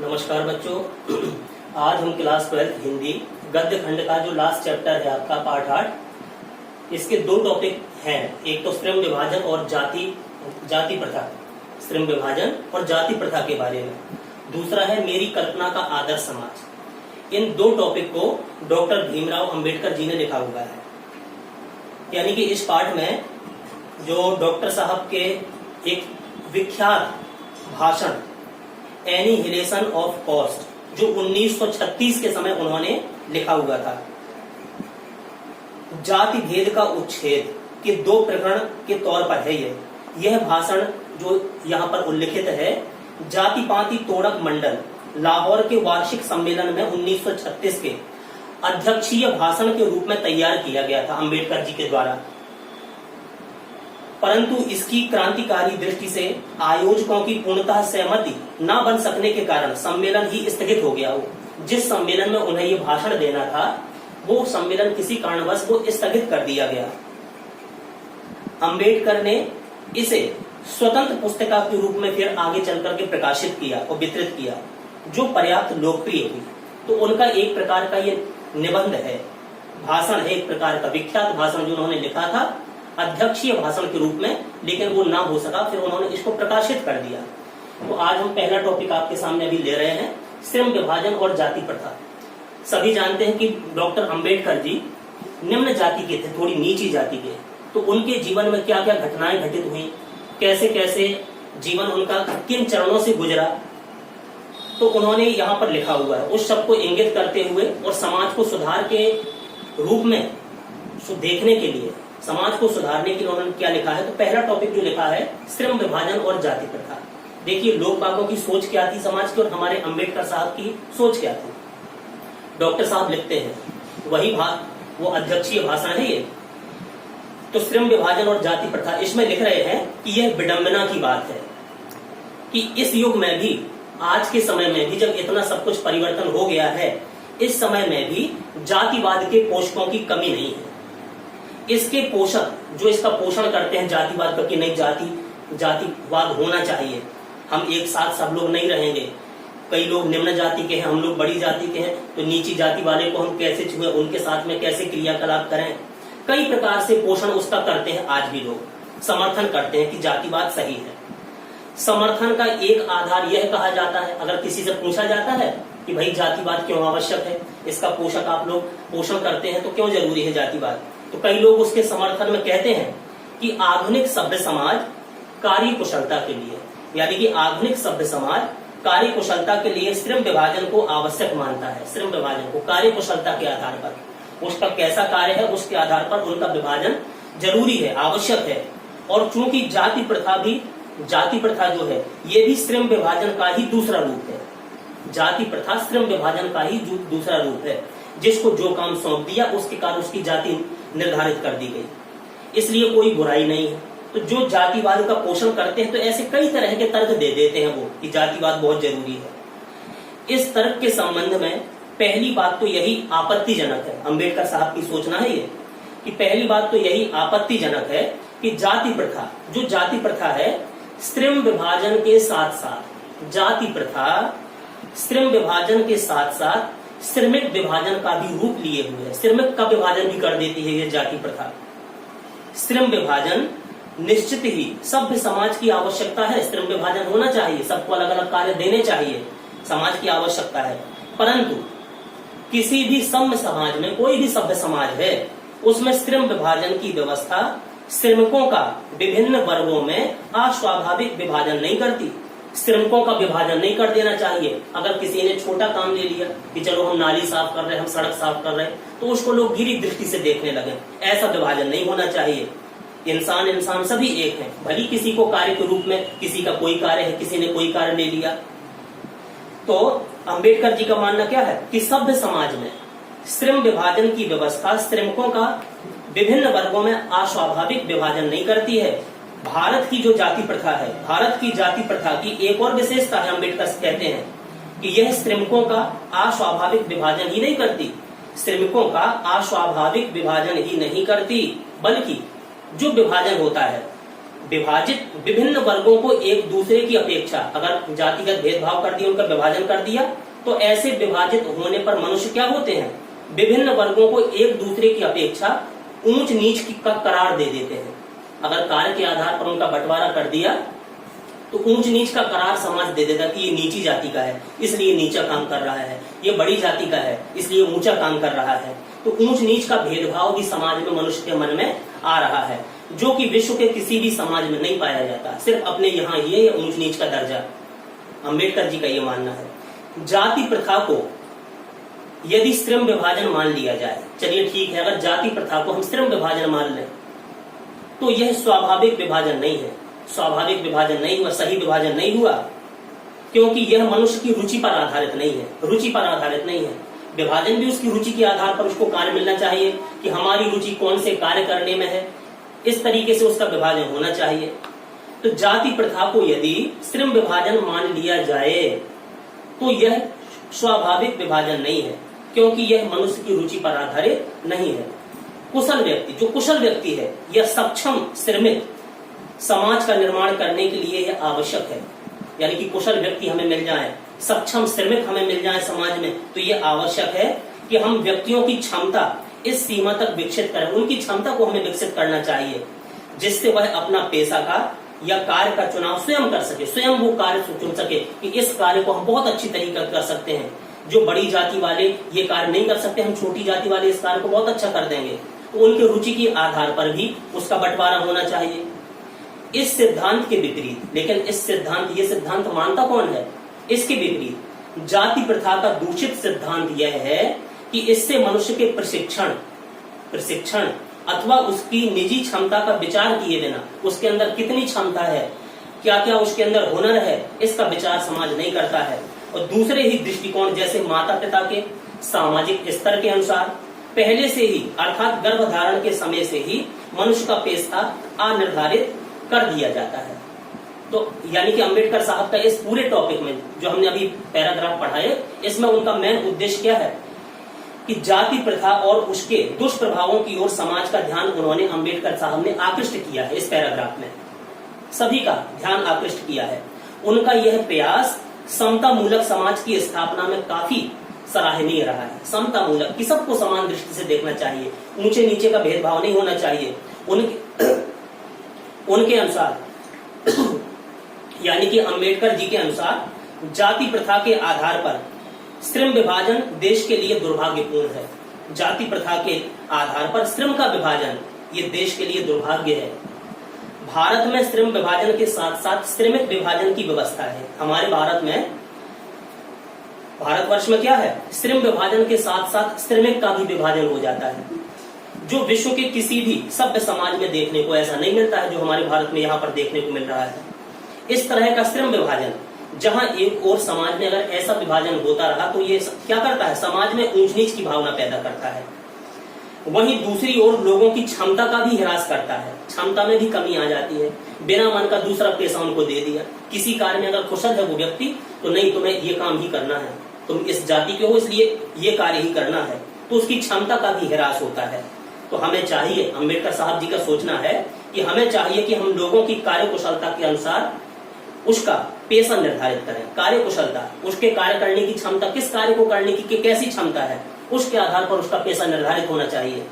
नमस्कार बच्चों। आज हम क्लास 12 हिंदी गद्य खंड का जो लास्ट चैप्टर है आपका पार्ट 8, इसके दो टॉपिक हैं। एक तो श्रम विभाजन और जाति प्रथा, श्रम विभाजन और जाति प्रथा के बारे में। दूसरा है मेरी कल्पना का आदर्श समाज। इन दो टॉपिक को डॉक्टर भीमराव अंबेडकर जी ने लिखा हुआ है। यानी कि इस पाठ में जो डॉक्टर साहब के एक विख्यात भाषण एनिहिलेशन ऑफ कॉस्ट जो 1936 के समय उन्होंने लिखा हुआ था, जाति भेद का उच्छेद के दो प्रकरण के तौर पर है यह भाषण जो यहाँ पर उल्लिखित है। जाति पाति तोड़क मंडल लाहौर के वार्षिक सम्मेलन में 1936 के अध्यक्षीय भाषण के रूप में तैयार किया गया था अंबेडकर जी के द्वारा, परंतु इसकी क्रांतिकारी दृष्टि से आयोजकों की पूर्णतः सहमति न बन सकने के कारण सम्मेलन ही स्थगित हो गया। जिस सम्मेलन में उन्हें ये भाषण देना था वो सम्मेलन किसी कारणवश को स्थगित कर दिया गया। अंबेडकर ने इसे स्वतंत्र पुस्तिका के रूप में फिर आगे चलकर के प्रकाशित किया और वितरित किया, जो पर्याप्त लोकप्रिय हुई। तो उनका एक प्रकार का ये निबंध है, भाषण है, एक प्रकार का विख्यात भाषण जो उन्होंने लिखा था अध्यक्षीय भाषण के रूप में, लेकिन वो ना हो सका, फिर उन्होंने इसको प्रकाशित कर दिया। तो आज हम पहला टॉपिक आपके सामने अभी ले रहे हैं, श्रम विभाजन और जाति प्रथा। सभी जानते हैं कि डॉक्टर अंबेडकर जी निम्न जाति के थे, थोड़ी नीची जाति के। तो उनके जीवन में क्या क्या घटनाएं घटित हुई, कैसे कैसे जीवन उनका किन चरणों से गुजरा, तो उन्होंने यहाँ पर लिखा हुआ है। उस सब को इंगित करते हुए और समाज को सुधार के रूप में देखने के लिए, समाज को सुधारने के लिए उन्होंने क्या लिखा है। तो पहला टॉपिक जो लिखा है श्रम विभाजन और जाति प्रथा। देखिए लोग बागों की सोच क्या थी समाज की और हमारे अंबेडकर साहब की सोच क्या थी। डॉक्टर साहब लिखते हैं, वही वो अध्यक्षीय भाषण है ये। तो श्रम विभाजन और जाति प्रथा, इसमें लिख रहे हैं कि यह विडंबना की बात है कि इस युग में भी, आज के समय में भी, जब इतना सब कुछ परिवर्तन हो गया है, इस समय में भी जातिवाद के पोषकों की कमी नहीं है। इसके पोषक जो इसका पोषण करते हैं जातिवाद का कि नहीं जातिवाद होना चाहिए, हम एक साथ सब लोग नहीं रहेंगे, कई लोग निम्न जाति के हैं, हम लोग बड़ी जाति के हैं, तो नीची जाति वाले को हम कैसे छुए, उनके साथ में कैसे क्रियाकलाप करें, कई प्रकार से पोषण उसका करते हैं। आज भी लोग समर्थन करते हैं कि जातिवाद सही है। समर्थन का एक आधार यह कहा जाता है, अगर किसी से पूछा जाता है कि भाई जातिवाद क्यों आवश्यक है, इसका पोषक आप लोग पोषण करते हैं तो क्यों जरूरी है जातिवाद, तो कई लोग उसके समर्थन में कहते हैं कि आधुनिक सभ्य समाज कार्य कुशलता के लिए, यानी कि आधुनिक सभ्य समाज कार्य कुशलता के लिए श्रम विभाजन को आवश्यक मानता है। श्रम विभाजन को कार्य कुशलता के आधार पर, उसका कैसा कार्य है उसके आधार पर उनका विभाजन जरूरी है, आवश्यक है। और चूंकि जाति प्रथा जो है ये भी श्रम विभाजन का ही दूसरा रूप है। जाति प्रथा श्रम विभाजन का ही दूसरा रूप है, जिसको जो काम सौंप दिया उसके कारण उसकी जाति निर्धारित कर दी गई, इसलिए कोई बुराई नहीं है। तो जो जातिवाद का पोषण करते हैं तो ऐसे कई तरह के तर्क दे देते हैं वो कि जातिवाद बहुत जरूरी है। इस तर्क के संबंध में पहली बात तो यही आपत्तिजनक है, अंबेडकर साहब की सोचना है ये कि पहली बात तो यही आपत्तिजनक है कि जाति प्रथा है श्रम विभाजन के साथ साथ, जाति प्रथा श्रम विभाजन के साथ साथ श्रमिक विभाजन का भी रूप लिए हुए है। श्रमिक का विभाजन भी कर देती है ये जाति प्रथा। श्रम विभाजन निश्चित ही सभ्य समाज की आवश्यकता है, श्रम विभाजन होना चाहिए, सबको अलग अलग कार्य देने चाहिए, समाज की आवश्यकता है। परंतु किसी भी सभ्य समाज में, कोई भी सभ्य समाज है, उसमें श्रम विभाजन की व्यवस्था श्रमिकों का विभिन्न वर्गों में अस्वाभाविक विभाजन नहीं करती। श्रमिकों का विभाजन नहीं कर देना चाहिए। अगर किसी ने छोटा काम ले लिया कि चलो हम नाली साफ कर रहे हैं, हम सड़क साफ कर रहे हैं, तो उसको लोग गिरी दृष्टि से देखने लगे। ऐसा विभाजन नहीं होना चाहिए। इंसान सभी एक हैं, भली किसी को कार्य के रूप में, किसी का कोई कार्य है, किसी ने कोई कार्य ले लिया। तो अंबेडकर जी का मानना क्या है कि सभ्य समाज में श्रम विभाजन की व्यवस्था श्रमिकों का विभिन्न वर्गों में अस्वाभाविक विभाजन नहीं करती है। भारत की जो जाति प्रथा है, भारत की जाति प्रथा की एक और विशेषता है, अंबेडकर कहते हैं कि यह श्रमिकों का अस्वाभाविक विभाजन ही नहीं करती, श्रमिकों का अस्वाभाविक विभाजन ही नहीं करती, बल्कि जो विभाजन होता है विभाजित विभिन्न वर्गों को एक दूसरे की अपेक्षा, अगर जातिगत भेदभाव कर दिया, उनका विभाजन कर दिया, तो ऐसे विभाजित होने पर मनुष्य क्या होते हैं, विभिन्न वर्गों को एक दूसरे की अपेक्षा ऊंच नीच का करार दे देते हैं। अगर कार्य के आधार पर उनका बंटवारा कर दिया तो ऊंच नीच का करार समाज दे देता कि ये नीची जाति का है इसलिए नीचा काम कर रहा है, ये बड़ी जाति का है इसलिए ऊंचा काम कर रहा है। तो ऊंच नीच का भेदभाव भी समाज में मनुष्य के मन में आ रहा है, जो कि विश्व के किसी भी समाज में नहीं पाया जाता, सिर्फ अपने यहाँ ही है ऊंच नीच का दर्जा। अम्बेडकर जी का ये मानना है। जाति प्रथा को यदि श्रम विभाजन मान लिया जाए, चलिए ठीक है, अगर जाति प्रथा को हम श्रम विभाजन मान लें तो यह स्वाभाविक विभाजन नहीं है, स्वाभाविक विभाजन नहीं हुआ, सही विभाजन नहीं हुआ, क्योंकि यह मनुष्य की रुचि पर आधारित नहीं है, रुचि पर आधारित नहीं है। विभाजन भी उसकी रुचि के आधार पर उसको कार्य मिलना चाहिए कि हमारी रुचि कौन से कार्य करने में है, इस तरीके से उसका विभाजन होना चाहिए। तो जाति प्रथा को यदि श्रम विभाजन मान लिया जाए तो यह स्वाभाविक विभाजन नहीं है, क्योंकि यह मनुष्य की रुचि पर आधारित नहीं है। कुशल व्यक्ति, जो कुशल व्यक्ति है या सक्षम श्रमिक समाज का निर्माण करने के लिए यह आवश्यक है, यानी कि कुशल व्यक्ति हमें मिल जाए, सक्षम श्रमिक हमें मिल जाए समाज में, तो यह आवश्यक है कि हम व्यक्तियों की क्षमता इस सीमा तक विकसित करें, उनकी क्षमता को हमें विकसित करना चाहिए जिससे वह अपना पेशा का या कार्य का चुनाव स्वयं कर सके, स्वयं वो कार्य चुन सके कि इस कार्य को हम बहुत अच्छी तरीके कर सकते हैं। जो बड़ी जाति वाले ये कार्य नहीं कर सकते, हम छोटी जाति वाले इस कार्य को बहुत अच्छा कर देंगे, तो उनके रुचि के आधार पर भी उसका बंटवारा होना चाहिए। इस सिद्धांत के विपरीत, लेकिन ये सिद्धांत मानता कौन है, इसके विपरीत जाति प्रथा का दूषित सिद्धांत यह है कि इससे मनुष्य के प्रशिक्षण अथवा उसकी निजी क्षमता का विचार किए बिना, उसके अंदर कितनी क्षमता है, क्या क्या उसके अंदर हुनर है, इसका विचार समाज नहीं करता है। और दूसरे ही दृष्टिकोण जैसे माता पिता के सामाजिक स्तर के अनुसार पहले से ही अर्थात गर्भधारण के समय से ही मनुष्य का पेशा अनिर्धारित कर दिया जाता है। तो यानी कि अम्बेडकर साहब का इस पूरे टॉपिक में जो हमने अभी पैराग्राफ पढ़ा है, इसमें उनका मेन उद्देश्य क्या है कि जाति प्रथा और उसके दुष्प्रभावों की ओर समाज का ध्यान उन्होंने अम्बेडकर साहब ने आकृष्ट किया है। इस पैराग्राफ में सभी का ध्यान आकृष्ट किया है। उनका यह प्रयास समता मूलक समाज की स्थापना में काफी सराहनीय रहा है। समता मूलक कि सबको समान दृष्टि से देखना चाहिए, ऊंचे नीचे का भेदभाव नहीं होना चाहिए। उनके अनुसार यानी कि अम्बेडकर जी के अनुसार जाति प्रथा के आधार पर श्रम विभाजन देश के लिए दुर्भाग्यपूर्ण है। जाति प्रथा के आधार पर श्रम का विभाजन ये देश के लिए दुर्भाग्य है। भारत में श्रम विभाजन के साथ साथ श्रमिक विभाजन की व्यवस्था है। हमारे भारतवर्ष में क्या है, श्रम विभाजन के साथ साथ श्रमिक का भी विभाजन हो जाता है, जो विश्व के किसी भी सभ्य समाज में देखने को ऐसा नहीं मिलता है जो हमारे भारत में यहाँ पर देखने को मिल रहा है। इस तरह का श्रम विभाजन, जहाँ एक और समाज में अगर ऐसा विभाजन होता रहा तो ये क्या करता है, समाज में ऊंच नीच की भावना पैदा करता है। वहीं दूसरी ओर लोगों की क्षमता का भी ह्रास करता है, क्षमता में भी कमी आ जाती है। बिना मन का दूसरा पेशा उनको दे दिया। किसी कार्य में अगर कुशल है वो व्यक्ति, तो नहीं तुम्हें ये काम ही करना है, तुम इस जाति के हो इसलिए ये कार्य ही करना है, तो उसकी क्षमता का भी ह्रास होता है। तो हमें चाहिए, अम्बेडकर साहब जी का सोचना है कि हमें चाहिए कि हम लोगों की कार्य कुशलता के अनुसार उसका पेशा निर्धारित करें। कार्य कुशलता, उसके कार्य करने की क्षमता, किस कार्य को करने की कैसी क्षमता है, उसके आधार पर उसका पेशा निर्धारित होना चाहिए।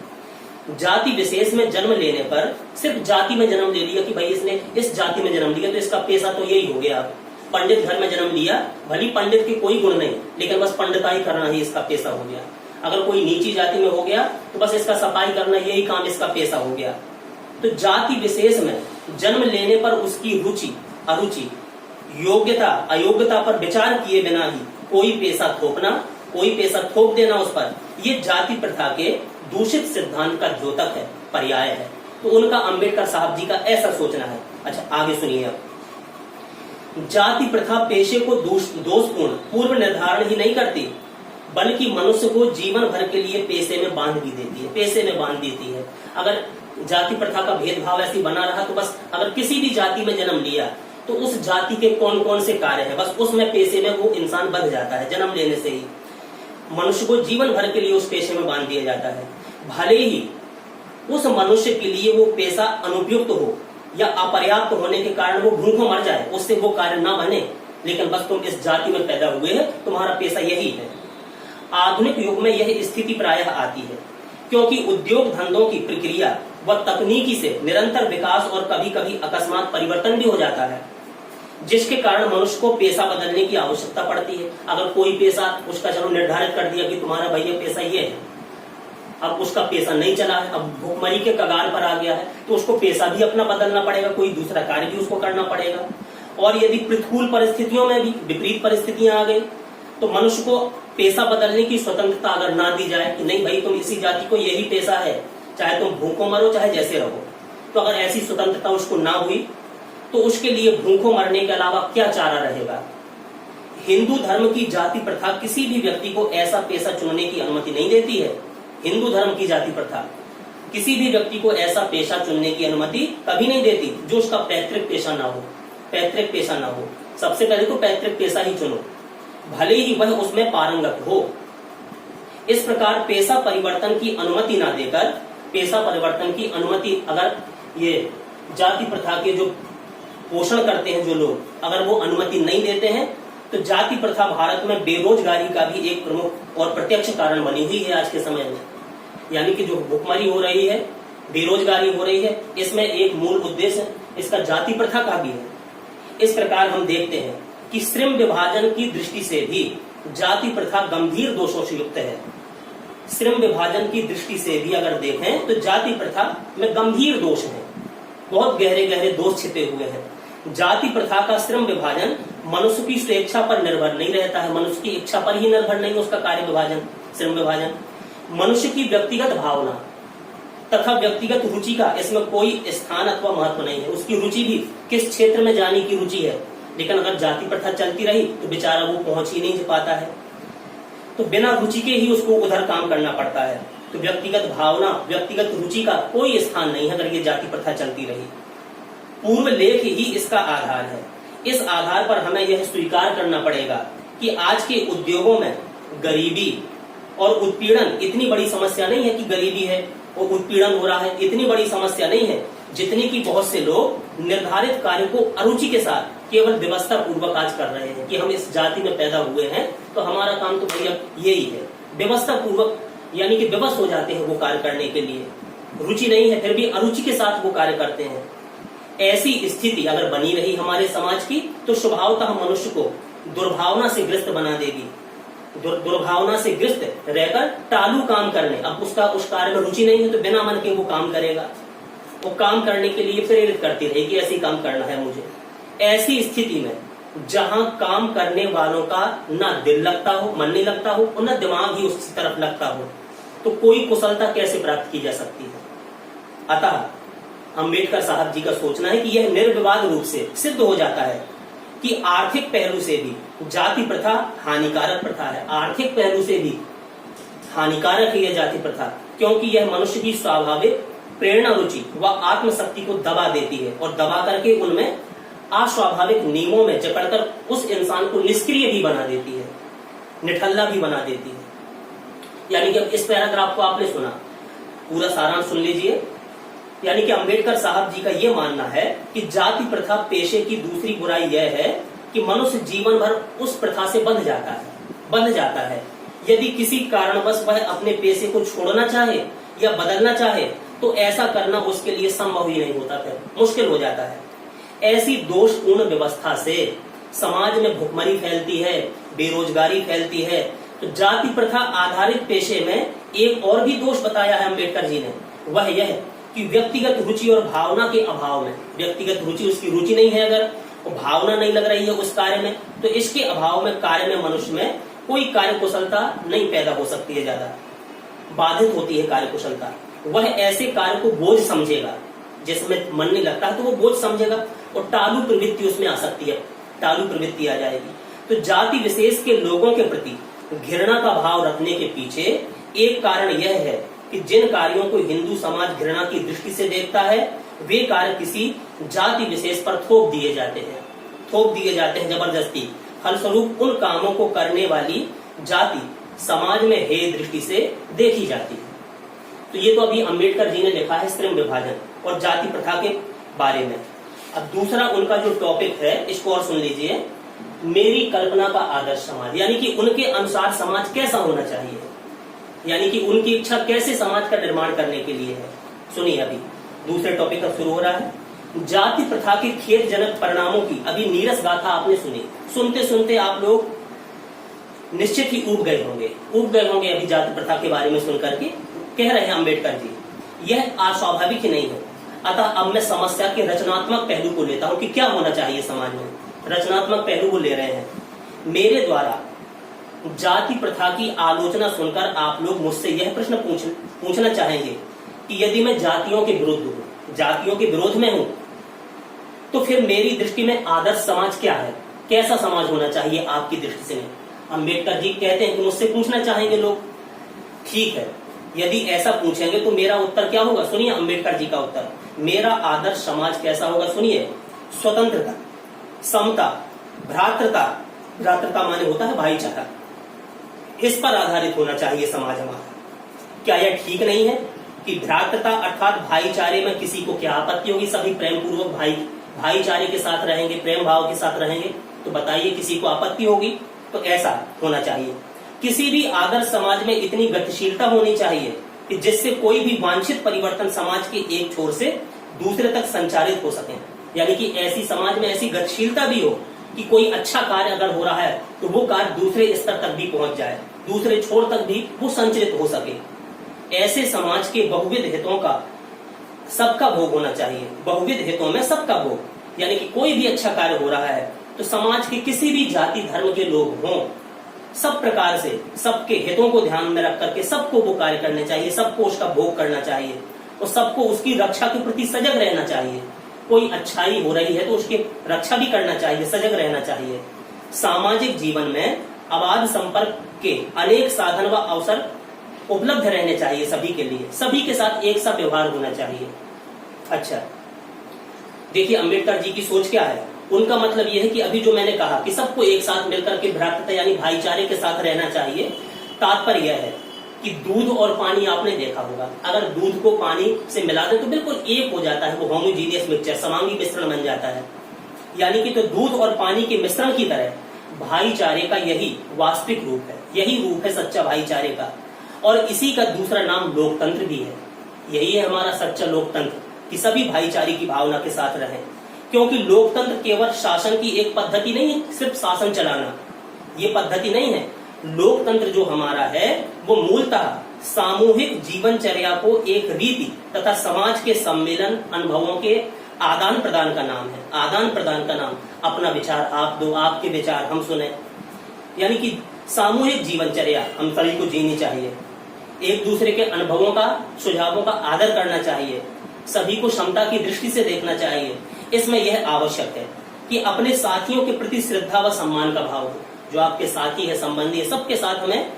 जाति विशेष में जन्म लेने पर सिर्फ जाति में जन्म ले लिया कि भाई इसने इस जाति में जन्म लिया तो इसका पेशा तो यही हो गया। पंडित घर में जन्म लिया, भली पंडित के कोई गुण नहीं, लेकिन बस पंडिताई करना ही इसका पेशा हो गया। अगर कोई नीची जाति में हो गया तो बस इसका सफाई करना यही काम इसका पेशा हो गया। तो जाति विशेष में जन्म लेने पर उसकी रुचि अरुचि, योग्यता अयोग्यता पर विचार किए बिना ही कोई पेशा थोपना, कोई पेशा थोप देना उस पर, ये जाति प्रथा के दूषित सिद्धांत का द्योतक है, पर्याय है। तो उनका अम्बेडकर साहब जी का ऐसा सोचना है। अच्छा आगे सुनिए अब। जाति प्रथा पेशे को दोषपूर्ण पूर्व निर्धारण ही नहीं करती, बल्कि मनुष्य को जीवन भर के लिए पेशे में बांध भी देती है, पेशे में बांध देती है। अगर जाति प्रथा का भेदभाव ऐसी बना रहा तो बस अगर किसी भी जाति में जन्म लिया तो उस जाति के कौन कौन से कार्य है, बस उसमें पेशे में वो इंसान बंध जाता है। जन्म लेने से ही मनुष्य को जीवन भर के लिए उस पेशे में बांध दिया जाता है। भले ही उस मनुष्य के लिए वो पेशा अनुपयुक्त हो, या अपर्याप्त होने के कारण वो भूखों मर जाए, उससे वो कार्य ना बने, लेकिन बस तुम इस जाति में पैदा हुए हैं, तुम्हारा पेशा यही है। आधुनिक युग में यह स्थिति प्रायः आती है, क्योंकि उद्योग धंधों की प्रक्रिया व तकनीकी से निरंतर विकास और कभी कभी अकस्मात परिवर्तन भी हो जाता है, जिसके कारण मनुष्य को पेशा बदलने की आवश्यकता पड़ती है। अगर कोई पेशा उसका चलो निर्धारित कर दिया कि तुम्हारा भैया पेशा ये है, अब उसका पेशा नहीं चला है, अब भुखमरी के कगार पर आ गया है, तो उसको पेशा भी अपना बदलना पड़ेगा, कोई दूसरा कार्य भी उसको करना पड़ेगा। और यदि प्रतिकूल परिस्थितियों में भी विपरीत परिस्थितियां आ गई तो मनुष्य को पेशा बदलने की स्वतंत्रता अगर ना दी जाए कि नहीं भाई तुम इसी जाति को यही पेशा है, चाहे तुम भूखों मरो चाहे जैसे रहो, तो अगर ऐसी स्वतंत्रता उसको ना हुई तो उसके लिए भूखों मरने के अलावा क्या चारा रहेगा। हिंदू धर्म की जाति प्रथा किसी भी व्यक्ति को ऐसा पेशा चुनने की अनुमति नहीं देती है। हिंदू धर्म की जाति प्रथा किसी भी व्यक्ति को ऐसा पेशा चुनने की अनुमति कभी नहीं देती जो उसका पैतृक पेशा ना हो। पैतृक पेशा ना हो, सबसे पहले तो पैतृक पेशा ही चुनो, भले ही वह उसमें पारंगत हो। इस प्रकार पेशा परिवर्तन की अनुमति ना देकर, पेशा परिवर्तन की अनुमति अगर ये जाति प्रथा के जो पोषण करते हैं जो लोग, अगर वो अनुमति नहीं देते हैं, तो जाति प्रथा भारत में बेरोजगारी का भी एक प्रमुख और प्रत्यक्ष कारण बनी हुई है आज के समय में। यानी कि जो भुखमरी हो रही है, बेरोजगारी हो रही है, इसमें एक मूल उद्देश्य इसका जाति प्रथा का भी है। इस प्रकार हम देखते हैं कि श्रम विभाजन की दृष्टि से भी जाति प्रथा गंभीर दोषों से युक्त है। श्रम विभाजन की दृष्टि से भी अगर देखें तो जाति प्रथा में गंभीर दोष है, बहुत गहरे गहरे दोष छिपे हुए हैं। जाति प्रथा का श्रम विभाजन मनुष्य की स्वेच्छा पर निर्भर नहीं रहता है, मनुष्य की इच्छा पर ही निर्भर नहीं है उसका कार्य विभाजन, श्रम विभाजन। मनुष्य की व्यक्तिगत भावना तथा व्यक्तिगत रुचि का इसमें कोई स्थान अथवा महत्व नहीं है। उसकी रुचि भी किस क्षेत्र में जाने की रुचि है, लेकिन अगर जाति प्रथा चलती रही तो बेचारा वो पहुंच ही नहीं पाता है, तो बिना रुचि के ही उसको उधर काम करना पड़ता है। तो व्यक्तिगत भावना, व्यक्तिगत रुचि का कोई स्थान नहीं है अगर ये जाति प्रथा चलती रही। पूर्व लेख ही इसका आधार है। इस आधार पर हमें यह स्वीकार करना पड़ेगा कि आज के उद्योगों में गरीबी और उत्पीड़न इतनी बड़ी समस्या नहीं है कि गरीबी है और उत्पीड़न हो रहा है, इतनी बड़ी समस्या नहीं है जितनी कि बहुत से लोग निर्धारित कार्य को अरुचि के साथ केवल व्यवस्था पूर्वक आज कर रहे हैं कि हम इस जाति में पैदा हुए हैं तो हमारा काम तो भैया यही है। व्यवस्था पूर्वक यानी कि विवश हो जाते हैं वो कार्य करने के लिए, रुचि नहीं है फिर भी अरुचि के साथ वो कार्य करते हैं। ऐसी स्थिति अगर बनी रही हमारे समाज की तो स्वभावतः मनुष्य को दुर्भावना से ग्रस्त बना देगी। दुर्भावना से ग्रस्त रहकर टालू काम करने, अब उसका उस कार्य में रुचि नहीं है तो बिना मन के वो काम करेगा, वो काम करने के लिए प्रेरित करती रहेगी ऐसे ही काम करना है मुझे। ऐसी स्थिति में जहां काम करने वालों का ना दिल लगता हो, मन नहीं लगता हो और ना दिमाग ही उस तरफ लगता हो, तो कोई कुशलता कैसे प्राप्त की जा सकती है। अतः अम्बेडकर साहब जी का सोचना है कि यह निर्विवाद रूप से सिद्ध हो जाता है कि आर्थिक पहलू से भी जाति प्रथा हानिकारक प्रथा है। आर्थिक पहलू से भी हानिकारक है यह जाति प्रथा, क्योंकि यह मनुष्य की स्वाभाविक प्रेरणा, रुचि व आत्मशक्ति को दबा देती है और दबा करके उनमें अस्वाभाविक नियमों में जकड़कर उस इंसान को निष्क्रिय भी बना देती है, निठल्ला भी बना देती है। यानी कि अब इस पैराग्राफ को आपने सुना, पूरा सारांश सुन लीजिए। यानी कि अम्बेडकर साहब जी का यह मानना है कि जाति प्रथा पेशे की दूसरी बुराई यह है कि मनुष्य जीवन भर उस प्रथा से बंध जाता है। यदि किसी कारणवश वह अपने पेशे को छोड़ना चाहे या बदलना चाहे तो ऐसा करना उसके लिए संभव ही नहीं होता, फिर मुश्किल हो जाता है। ऐसी दोषपूर्ण व्यवस्था से समाज में भुखमरी फैलती है, बेरोजगारी फैलती है। तो जाति प्रथा आधारित पेशे में एक और भी दोष बताया है अम्बेडकर जी ने, वह यह कि व्यक्तिगत रुचि और भावना के अभाव में, व्यक्तिगत रुचि, उसकी रुचि नहीं है अगर, वो भावना नहीं लग रही है उस कार्य में, तो इसके अभाव में कार्य में मनुष्य में कोई कार्य कुशलता नहीं पैदा हो सकती है, ज्यादा बाधित होती है कार्य कुशलता। वह ऐसे कार्य को बोझ समझेगा जिसमें मन नहीं लगता तो वो बोझ समझेगा और टालू प्रवृत्ति उसमें आ सकती है, टालू प्रवृत्ति आ जाएगी। तो जाति विशेष के लोगों के प्रति घृणा का भाव रखने के पीछे एक कारण यह है कि जिन कार्यों को हिंदू समाज घृणा की दृष्टि से देखता है वे कार्य किसी जाति विशेष पर थोप दिए जाते हैं जबरदस्ती। फलस्वरूप उन कामों को करने वाली जाति समाज में हेय दृष्टि से देखी जाती है। तो ये तो अभी अम्बेडकर जी ने लिखा है श्रम विभाजन और जाति प्रथा के बारे में। अब दूसरा उनका जो टॉपिक है इसको और सुन लीजिए, मेरी कल्पना का आदर्श समाज, यानी कि उनके अनुसार समाज कैसा होना चाहिए, यानी कि उनकी इच्छा कैसे समाज का निर्माण करने के लिए है। सुनिए, अभी दूसरे टॉपिक का शुरू हो रहा है। जाति प्रथा के खेदजनक परिणामों की अभी नीरस गाथा आपने सुनी। सुनते सुनते आप लोग निश्चित ही ऊब गए होंगे अभी जाति प्रथा के बारे में सुनकर के। कह रहे हैं अम्बेडकर जी, यह अस्वाभाविक ही नहीं है। अतः अब मैं समस्या के रचनात्मक पहलू को लेता हूं कि क्या होना चाहिए समाज में। रचनात्मक पहलू को ले रहे हैं। मेरे द्वारा जाति प्रथा की आलोचना सुनकर आप लोग मुझसे यह प्रश्न पूछना चाहेंगे कि यदि मैं जातियों के विरुद्ध हूं, जातियों के विरोध में हूं, तो फिर मेरी दृष्टि में आदर्श समाज क्या है, कैसा समाज होना चाहिए आपकी दृष्टि से। अम्बेडकर जी कहते हैं कि मुझसे पूछना चाहेंगे लोग। ठीक है, यदि ऐसा पूछेंगे तो मेरा उत्तर क्या होगा। सुनिए अम्बेडकर जी का उत्तर, मेरा आदर्श समाज कैसा होगा। सुनिए, स्वतंत्रता, समता, भ्रातृता, भ्रातृता माने होता है भाईचारा, इस पर आधारित होना चाहिए समाज हमारा। क्या यह ठीक नहीं है कि भ्रातृता अर्थात भाईचारे में किसी को क्या आपत्ति होगी, सभी प्रेम पूर्वक भाईचारे के साथ रहेंगे, प्रेम भाव के साथ रहेंगे, तो बताइए किसी को आपत्ति होगी। तो ऐसा होना चाहिए। किसी भी आदर्श समाज में इतनी गतिशीलता होनी चाहिए कि जिससे कोई भी वांछित परिवर्तन समाज के एक छोर से दूसरे तक संचारित हो सके। यानी कि ऐसी समाज में ऐसी गतिशीलता भी हो कि कोई अच्छा कार्य अगर हो रहा है तो वो कार्य दूसरे स्तर तक भी पहुंच जाए, दूसरे छोर तक भी वो संचरित हो सके। ऐसे समाज के बहुविध हितों का सबका भोग होना चाहिए। बहुविध हितों में सबका भोग, यानी कि कोई भी अच्छा कार्य हो रहा है तो समाज के किसी भी जाति धर्म के लोग हों, सब प्रकार से सबके हितों को ध्यान में रख करके सबको वो कार्य करने चाहिए, सबको उसका भोग करना चाहिए और सबको उसकी रक्षा के प्रति सजग रहना चाहिए। कोई अच्छाई हो रही है तो उसकी रक्षा भी करना चाहिए, सजग रहना चाहिए। सामाजिक जीवन में अबाध संपर्क के अनेक साधन व अवसर उपलब्ध रहने चाहिए सभी के लिए, सभी के साथ एक सा व्यवहार होना चाहिए। अच्छा, देखिए अम्बेडकर जी की सोच क्या है। उनका मतलब यह है कि अभी जो मैंने कहा कि सबको एक साथ मिलकर के भ्रातृता यानी भाईचारे के साथ रहना चाहिए, तात्पर्य यह है कि दूध और पानी आपने देखा होगा, अगर दूध को पानी से मिला दे तो बिल्कुल एक हो जाता है, वो होमोजीनियस मिक्सचर, समांगी मिश्रण बन जाता है। यानी कि तो दूध और पानी के मिश्रण की तरह भाईचारे का यही वास्तविक रूप है, यही रूप है सच्चा भाईचारे का। और इसी का दूसरा नाम लोकतंत्र भी है। यही है हमारा सच्चा लोकतंत्र कि सभी भाईचारे की भावना के साथ रहें। क्योंकि लोकतंत्र केवल शासन की एक पद्धति नहीं है, सिर्फ शासन चलाना ये पद्धति नहीं है। लोकतंत्र जो हमारा है वो मूलतः सामूहिक जीवनचर्या को एक रीति तथा समाज के सम्मेलन अनुभवों के आदान प्रदान का नाम है। आदान प्रदान का नाम, अपना विचार आप दो, आपके विचार हम सुने, यानी कि सामूहिक जीवनचर्या हम सभी को जीनी चाहिए। एक दूसरे के अनुभवों का, सुझावों का आदर करना चाहिए, सभी को क्षमता की दृष्टि से देखना चाहिए। इसमें यह आवश्यक है कि अपने साथियों के प्रति श्रद्धा व सम्मान का भाव हो। जो आपके साथी है, संबंधी है, सबके साथ हमें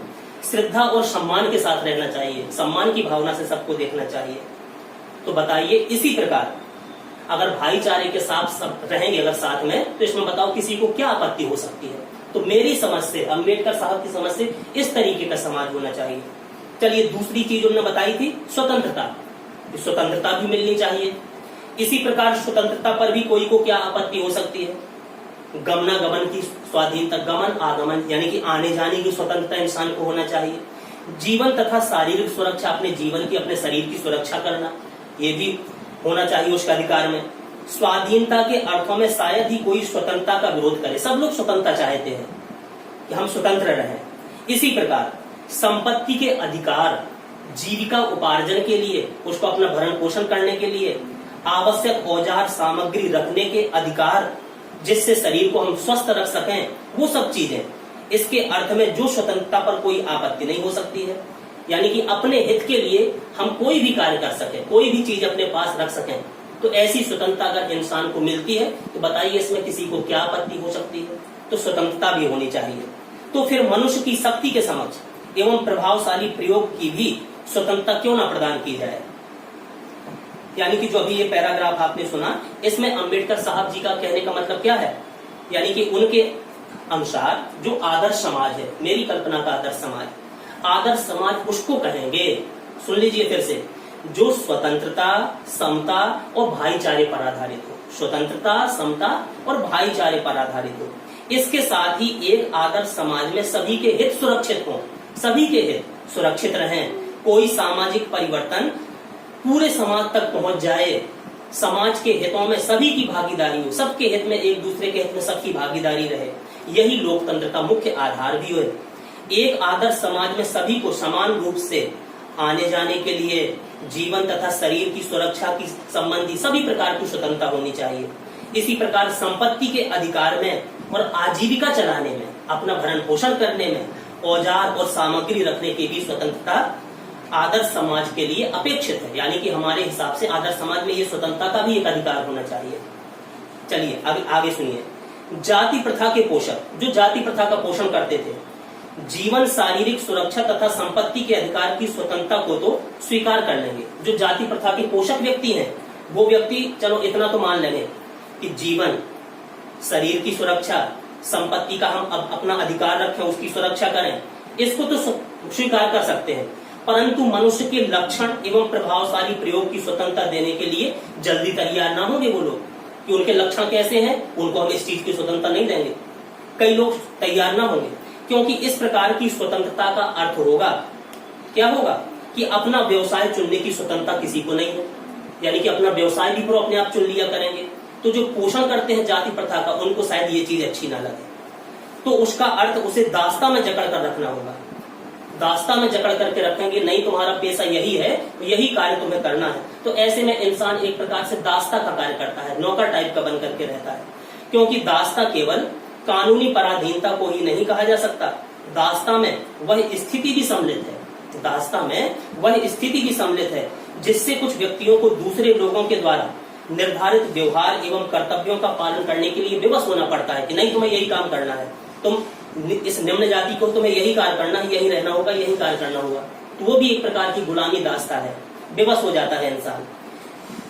श्रद्धा और सम्मान के साथ रहना चाहिए, सम्मान की भावना से सबको देखना चाहिए। तो बताइए, इसी प्रकार अगर भाईचारे के साथ सब रहेंगे अगर साथ में, तो इसमें बताओ किसी को क्या आपत्ति हो सकती है। तो मेरी समझ से, अम्बेडकर साहब की समझ से इस तरीके का समाज होना चाहिए। चलिए, दूसरी चीज उन्होंने बताई थी स्वतंत्रता। स्वतंत्रता भी मिलनी चाहिए। इसी प्रकार स्वतंत्रता पर भी कोई को क्या आपत्ति हो सकती है। गमनागमन की स्वाधीनता, गमन आगमन यानी कि आने जाने की स्वतंत्रता इंसान को होना चाहिए। जीवन तथा शारीरिक सुरक्षा, अपने जीवन की, अपने शरीर की सुरक्षा करना, ये भी होना चाहिए उसका अधिकार में। स्वाधीनता के अर्थों में शायद ही कोई स्वतंत्रता का विरोध करे, सब लोग स्वतंत्रता चाहते हैं कि हम स्वतंत्र रहें। इसी प्रकार संपत्ति के अधिकार, जीविका उपार्जन के लिए, उसको अपना भरण पोषण करने के लिए आवश्यक औजार सामग्री रखने के अधिकार, जिससे शरीर को हम स्वस्थ रख सकें, वो सब चीजें, इसके अर्थ में जो स्वतंत्रता पर कोई आपत्ति नहीं हो सकती है। यानी कि अपने हित के लिए हम कोई भी कार्य कर सकें, कोई भी चीज अपने पास रख सकें, तो ऐसी स्वतंत्रता अगर इंसान को मिलती है तो बताइए इसमें किसी को क्या आपत्ति हो सकती है। तो स्वतंत्रता भी होनी चाहिए। तो फिर मनुष्य की शक्ति के समक्ष एवं प्रभावशाली प्रयोग की भी स्वतंत्रता क्यों ना प्रदान की जाए। यानी कि जो अभी ये पैराग्राफ आपने सुना, इसमें अंबेडकर साहब जी का कहने का मतलब क्या है, यानी कि उनके अनुसार जो आदर्श समाज है, मेरी कल्पना का आदर्श समाज उसको कहेंगे, सुन लीजिए फिर से, जो स्वतंत्रता, समता और भाईचारे पर आधारित हो। स्वतंत्रता, समता और भाईचारे पर आधारित हो। इसके साथ ही एक आदर्श समाज में सभी के हित सुरक्षित हों, सभी के हित सुरक्षित रहें, कोई सामाजिक परिवर्तन पूरे समाज तक पहुंच जाए, समाज के हितों में सभी की भागीदारी हो, सबके हित में, एक दूसरे के हित में सबकी भागीदारी रहे, यही लोकतंत्र का मुख्य आधार भी है। एक आदर्श समाज में सभी को समान रूप से आने जाने के लिए जीवन तथा शरीर की सुरक्षा की संबंधी सभी प्रकार की स्वतंत्रता होनी चाहिए। इसी प्रकार संपत्ति के अधिकार में और आजीविका चलाने में, अपना भरण पोषण करने में, औजार और सामग्री रखने की भी स्वतंत्रता आदर्श समाज के लिए अपेक्षित है। यानी कि हमारे हिसाब से आदर्श समाज में ये स्वतंत्रता का भी एक अधिकार होना चाहिए। चलिए आगे सुनिए। जाति प्रथा के पोषक, जो जाति प्रथा का पोषण करते थे, जीवन, शारीरिक सुरक्षा तथा संपत्ति के अधिकार की स्वतंत्रता को तो स्वीकार कर लेंगे। जो जाति प्रथा के पोषक व्यक्ति हैं, वो व्यक्ति चलो इतना तो मान लेंगे कि जीवन, शरीर की सुरक्षा, संपत्ति का हम अपना अधिकार रखें, उसकी सुरक्षा करें, इसको तो स्वीकार कर सकते हैं। परंतु मनुष्य के लक्षण एवं प्रभावशाली प्रयोग की स्वतंत्रता देने के लिए जल्दी तैयार ना होंगे वो लोग कि उनके लक्षण कैसे हैं, उनको हम इस चीज की स्वतंत्रता नहीं देंगे। कई लोग तैयार ना होंगे, क्योंकि इस प्रकार की स्वतंत्रता का अर्थ होगा, क्या होगा कि अपना व्यवसाय चुनने की स्वतंत्रता किसी को नहीं है। यानी कि अपना व्यवसाय भी अपने आप चुन लिया करेंगे। तो जो पोषण करते हैं जाति प्रथा का, उनको शायद ये चीज अच्छी ना लगे, तो उसका अर्थ उसे दास्ता में जकड़ कर रखना होगा। दास्ता में जकड़ करके रखेंगे, नहीं तुम्हारा पेशा यही है, यही कार्य तुम्हें करना है। तो ऐसे में इंसान एक प्रकार से दास्ता का कार्य करता है, नौकर टाइप का बन करके रहता है। क्योंकि दास्ता केवल कानूनी पराधीनता को ही नहीं कहा जा सकता, दास्ता में वह स्थिति भी सम्मिलित है, दास्ता में वह स्थिति भी सम्मिलित है जिससे कुछ व्यक्तियों को दूसरे लोगों के द्वारा निर्धारित व्यवहार एवं कर्तव्यों का पालन करने के लिए विवश होना पड़ता है कि नहीं तुम्हें यही काम करना है, तुम इस निम्न जाति को तुम्हें यही कार्य करना है, यही रहना होगा, यही कार्य करना होगा। तो वो भी एक प्रकार की गुलामी दास्ता है, विवश हो जाता है इंसान।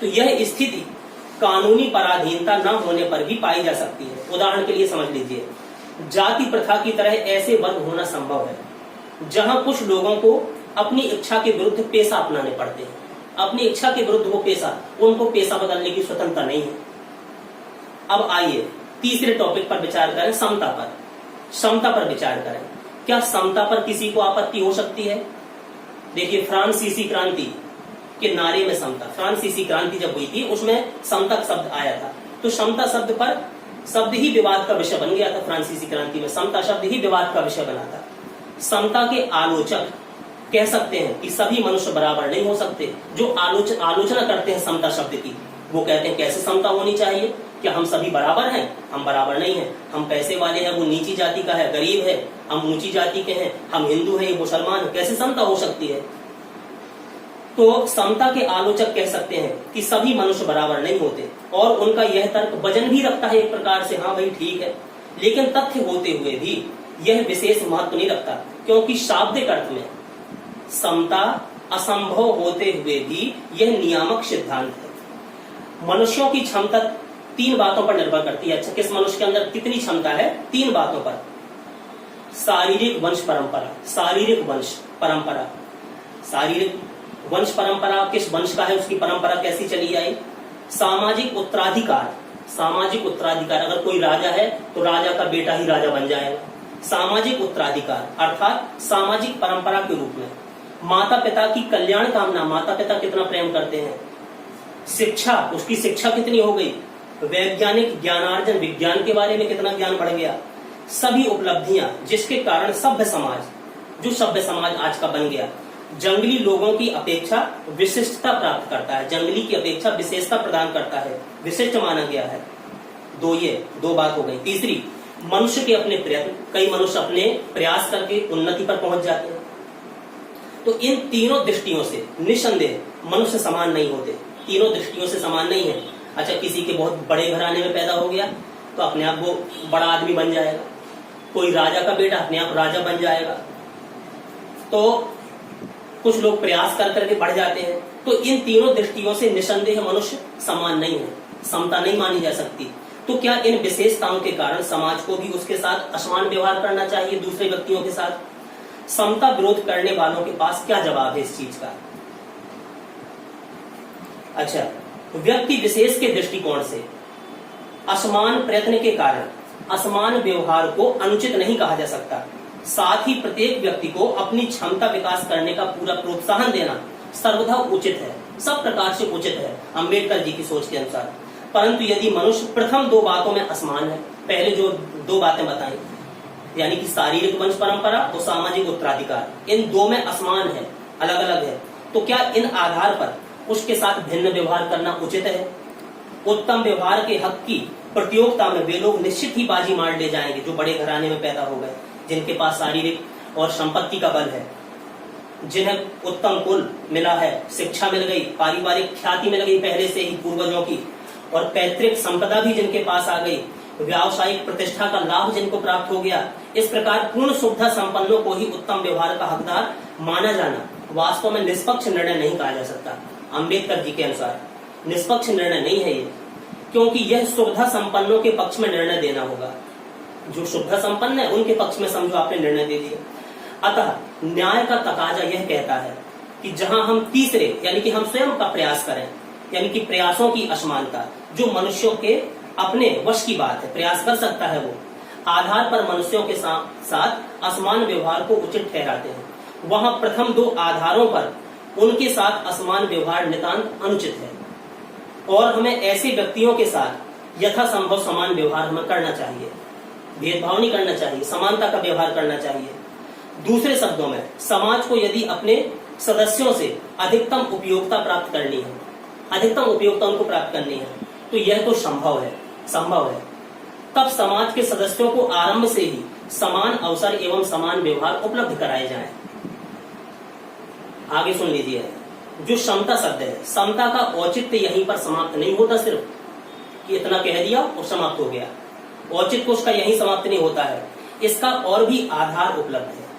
तो यह स्थिति कानूनी पराधीनता न होने पर भी पाई जा सकती है। उदाहरण के लिए समझ लीजिए, जाति प्रथा की तरह ऐसे वर्ग होना संभव है जहां कुछ लोगों को अपनी इच्छा के विरुद्ध पेशा अपनाने पड़ते हैं। अपनी इच्छा के विरुद्ध वो पेशा, उनको पेशा बदलने की स्वतंत्रता नहीं है। अब आइए तीसरे टॉपिक पर विचार करें, समता पर। समता पर विचार करें, क्या समता पर किसी को आपत्ति हो सकती है? देखिए, फ्रांसीसी क्रांति के नारे में समता, फ्रांसीसी क्रांति जब हुई थी उसमें समता शब्द आया था, तो समता शब्द पर शब्द ही विवाद का विषय बन गया था। फ्रांसीसी क्रांति में समता शब्द ही विवाद का विषय बना था। समता के आलोचक कह सकते हैं कि सभी मनुष्य बराबर नहीं हो सकते। जो आलोचना करते हैं समता शब्द की, वो कहते हैं कैसे समता होनी चाहिए, क्या हम सभी बराबर हैं? हम बराबर नहीं हैं। हम पैसे वाले हैं, वो नीची जाति का है, गरीब है, हम ऊंची जाति के हैं, हम हिंदू हैं, ये मुसलमान है, कैसे समता हो सकती है? तो समता के आलोचक कह सकते हैं कि सभी मनुष्य बराबर नहीं होते, और उनका यह तर्क वजन भी रखता है एक प्रकार से, हाँ भाई ठीक है, लेकिन तथ्य होते हुए भी यह विशेष महत्व नहीं रखता, क्योंकि शाब्दिक अर्थ में समता असंभव होते हुए भी यह नियामक सिद्धांत है। मनुष्यों की क्षमता तीन बातों पर निर्भर करती है। अच्छा, किस मनुष्य के अंदर कितनी क्षमता है? तीन बातों पर। शारीरिक वंश परंपरा, शारीरिक वंश परंपरा, शारीरिक वंश परंपरा किस वंश का है, उसकी परंपरा कैसी चली आई। सामाजिक उत्तराधिकार, सामाजिक उत्तराधिकार, अगर कोई राजा है तो राजा का बेटा ही राजा बन जाएगा। सामाजिक उत्तराधिकार अर्थात सामाजिक परंपरा के रूप में। माता पिता की कल्याण कामना, माता पिता कितना प्रेम करते हैं। शिक्षा, उसकी शिक्षा कितनी हो गई। वैज्ञानिक ज्ञानार्जन, विज्ञान के बारे में कितना ज्ञान बढ़ गया। सभी उपलब्धियां जिसके कारण सभ्य समाज, जो सभ्य समाज आज का बन गया, जंगली लोगों की अपेक्षा विशिष्टता प्राप्त करता है, जंगली की अपेक्षा विशेषता प्रदान करता है, विशिष्ट माना गया है। दो बात हो गई। तीसरी, मनुष्य के अपने प्रयत्न, कई मनुष्य अपने प्रयास करके उन्नति पर पहुंच जाते हैं। तो इन तीनों दृष्टियों से निसंदेह मनुष्य समान नहीं होते, तीनों दृष्टियों से समान नहीं है। अच्छा, किसी के बहुत बड़े घराने में पैदा हो गया तो अपने आप वो बड़ा आदमी बन जाएगा, कोई राजा का बेटा अपने आप राजा बन जाएगा। तो कुछ लोग प्रयास कर करके बढ़ जाते हैं। तो इन तीनों दृष्टियों से निसंदेह मनुष्य समान नहीं है, समता नहीं मानी जा सकती। तो क्या इन विशेषताओं के कारण समाज को भी उसके साथ असमान व्यवहार करना चाहिए दूसरे व्यक्तियों के साथ? समता विरोध करने वालों के पास क्या जवाब है इस चीज का? अच्छा, व्यक्ति विशेष के दृष्टिकोण से असमान प्रयत्न के कारण असमान व्यवहार को अनुचित नहीं कहा जा सकता। साथ ही प्रत्येक व्यक्ति को अपनी क्षमता विकास करने का पूरा प्रोत्साहन देना सर्वथा उचित है, सब प्रकार से उचित है अंबेडकर जी की सोच के अनुसार। परंतु यदि मनुष्य प्रथम दो बातों में असमान है, पहले जो दो बातें बताई यानी कि शारीरिक वंश परंपरा और सामाजिक उत्तराधिकार, इन दो में असमान है, अलग अलग है, तो क्या इन आधार पर उसके साथ भिन्न व्यवहार करना उचित है? उत्तम व्यवहार के हक की प्रतियोगिता में वे लोग निश्चित ही बाजी मार ले जाएंगे जो बड़े घराने में पैदा हो गए, जिनके पास शारीरिक और संपत्ति का बल है, जिन्हें उत्तम कुल मिला है, शिक्षा मिल गई, पारिवारिक ख्याति मिल गई पहले से ही पूर्वजों की, और पैतृक संपदा भी जिनके पास आ गई, व्यावसायिक प्रतिष्ठा का लाभ जिनको प्राप्त हो गया। इस प्रकार पूर्ण सुविधा संपन्नों को ही उत्तम व्यवहार का हकदार माना जाना वास्तव में निष्पक्ष निर्णय नहीं कहा जा सकता। अंबेडकर जी के अनुसार निष्पक्ष निर्णय नहीं है ये, क्योंकि यह सुविधा संपन्नों के पक्ष में निर्णय देना होगा। जो सुविधा संपन्न है उनके पक्ष में समझो आपने निर्णय दे दिया। अतः न्याय का तकाजा यह कहता है कि जहां हम तीसरे यानी कि हम स्वयं का प्रयास करें, यानी कि प्रयासों की असमानता जो मनुष्यों के अपने वश की बात है, प्रयास कर सकता है, वो आधार पर मनुष्यों के साथ असमान व्यवहार को उचित ठहराते हैं, वहां प्रथम दो आधारों पर उनके साथ असमान व्यवहार नितांत अनुचित है। और हमें ऐसे व्यक्तियों के साथ यथासंभव समान व्यवहार हमें करना चाहिए, भेदभाव नहीं करना चाहिए, समानता का व्यवहार करना चाहिए। दूसरे शब्दों में समाज को यदि अपने सदस्यों से अधिकतम उपयोगिता प्राप्त करनी है, अधिकतम उपयोगिता उनको प्राप्त करनी है, तो यह तो संभव है, तब समाज के सदस्यों को आरंभ से ही समान अवसर एवं समान व्यवहार उपलब्ध कराए जाएं। आगे सुन लीजिए, जो समता शब्द है, समता का औचित्य यहीं पर समाप्त नहीं होता सिर्फ कि इतना कह दिया और समाप्त हो गया, औचित्य उसका यहीं समाप्त नहीं होता है, इसका और भी आधार उपलब्ध है।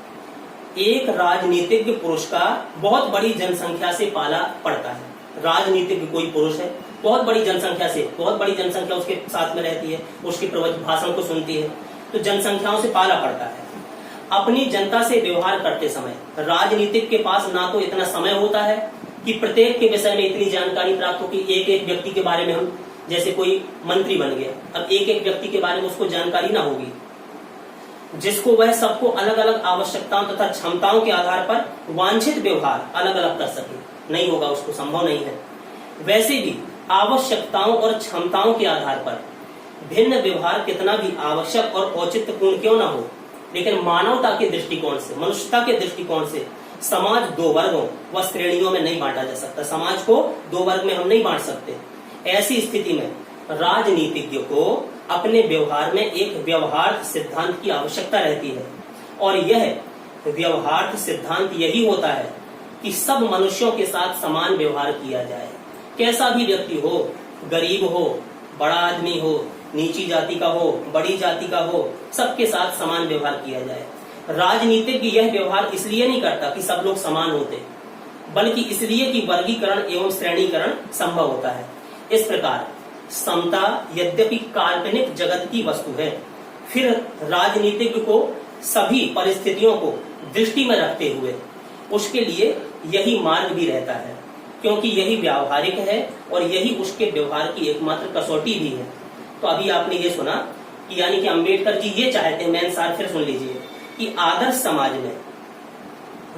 एक राजनीतिज्ञ पुरुष का बहुत बड़ी जनसंख्या से पाला पड़ता है। राजनीतिज्ञ कोई पुरुष है, बहुत बड़ी जनसंख्या उसके साथ में रहती है, उसके भाषण को सुनती है, तो जनसंख्याओं से पाला पड़ता है। अपनी जनता से व्यवहार करते समय राजनीतिक के पास ना तो इतना समय होता है कि प्रत्येक के विषय में इतनी जानकारी प्राप्त हो कि एक एक व्यक्ति के बारे में, हम जैसे कोई मंत्री बन गया, अब एक एक व्यक्ति के बारे में उसको जानकारी ना होगी, जिसको वह सबको अलग अलग आवश्यकताओं तथा क्षमताओं के आधार पर वांछित व्यवहार अलग अलग कर सके, नहीं होगा, उसको संभव नहीं है। वैसे भी आवश्यकताओं और क्षमताओं के आधार पर भिन्न व्यवहार कितना भी आवश्यक और औचित्यपूर्ण क्यों न हो, लेकिन मानवता के दृष्टिकोण से, मनुष्यता के दृष्टिकोण से समाज दो वर्गों व श्रेणियों में नहीं बांटा जा सकता। समाज को दो वर्ग में हम नहीं बांट सकते। ऐसी स्थिति में राजनीतिज्ञ को अपने व्यवहार में एक व्यवहार्थ सिद्धांत की आवश्यकता रहती है, और यह व्यवहार्थ सिद्धांत यही होता है कि सब मनुष्यों के साथ समान व्यवहार किया जाए। कैसा भी व्यक्ति हो, गरीब हो, बड़ा आदमी हो, नीची जाति का हो, बड़ी जाति का हो, सबके साथ समान व्यवहार किया जाए। राजनीतिज्ञ यह व्यवहार इसलिए नहीं करता कि सब लोग समान होते, बल्कि इसलिए कि वर्गीकरण एवं श्रेणीकरण संभव होता है। इस प्रकार समता यद्यपि काल्पनिक जगत की वस्तु है, फिर राजनीतिज्ञ को सभी परिस्थितियों को दृष्टि में रखते हुए उसके लिए यही मार्ग भी रहता है, क्योंकि यही व्यावहारिक है और यही उसके व्यवहार की एकमात्र कसौटी भी है। तो अभी आपने ये सुना कि यानी कि अंबेडकर जी ये चाहते हैं, मैं सार फिर सुन लीजिए, कि आदर्श समाज में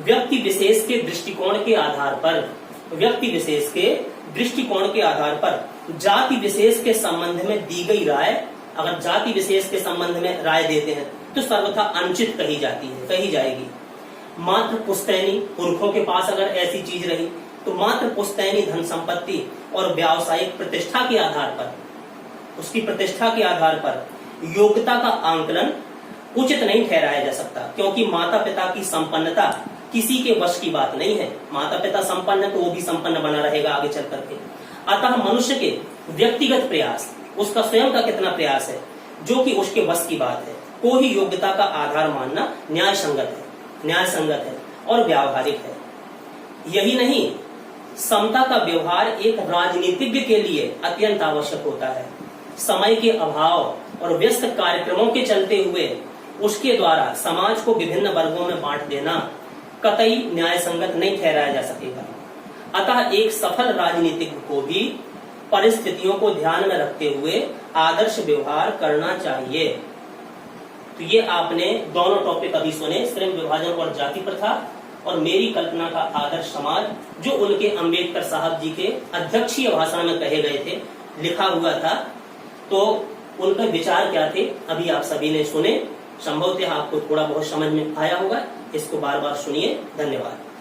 व्यक्ति विशेष के दृष्टिकोण के आधार पर जाति विशेष के संबंध में दी गई राय, अगर जाति विशेष के संबंध में राय देते हैं तो सर्वथा अनुचित कही जाएगी। मात्र पुश्तैनी पुरखों के पास अगर ऐसी चीज रही तो मात्र पुश्तैनी धन संपत्ति और व्यावसायिक प्रतिष्ठा के आधार पर, उसकी प्रतिष्ठा के आधार पर योग्यता का आंकलन उचित नहीं ठहराया जा सकता, क्योंकि माता पिता की संपन्नता किसी के वश की बात नहीं है। माता पिता संपन्न तो वो भी संपन्न बना रहेगा आगे चल करके। अतः मनुष्य के व्यक्तिगत प्रयास, उसका स्वयं का कितना प्रयास है, जो कि उसके वश की बात है, को ही योग्यता का आधार मानना न्याय संगत है और व्यावहारिक है। यही नहीं, समता का व्यवहार एक राजनीतिज्ञ के लिए अत्यंत आवश्यक होता है। समय के अभाव और व्यस्त कार्यक्रमों के चलते हुए उसके द्वारा समाज को विभिन्न वर्गों में बांट देना कतई न्याय संगत नहीं ठहराया जा सकेगा। अतः एक सफल राजनीतिज्ञ को भी परिस्थितियों को ध्यान में रखते हुए आदर्श व्यवहार करना चाहिए। तो ये आपने दोनों टॉपिक अभी सुने, श्रम विभाजन और जाति प्रथा और मेरी कल्पना का आदर्श समाज, जो उनके अंबेडकर साहब जी के अध्यक्षीय भाषण में कहे गए थे, लिखा हुआ था। तो उनके विचार क्या थे अभी आप सभी ने सुने। संभवतः आपको थोड़ा बहुत समझ में आया होगा। इसको बार बार सुनिए। धन्यवाद।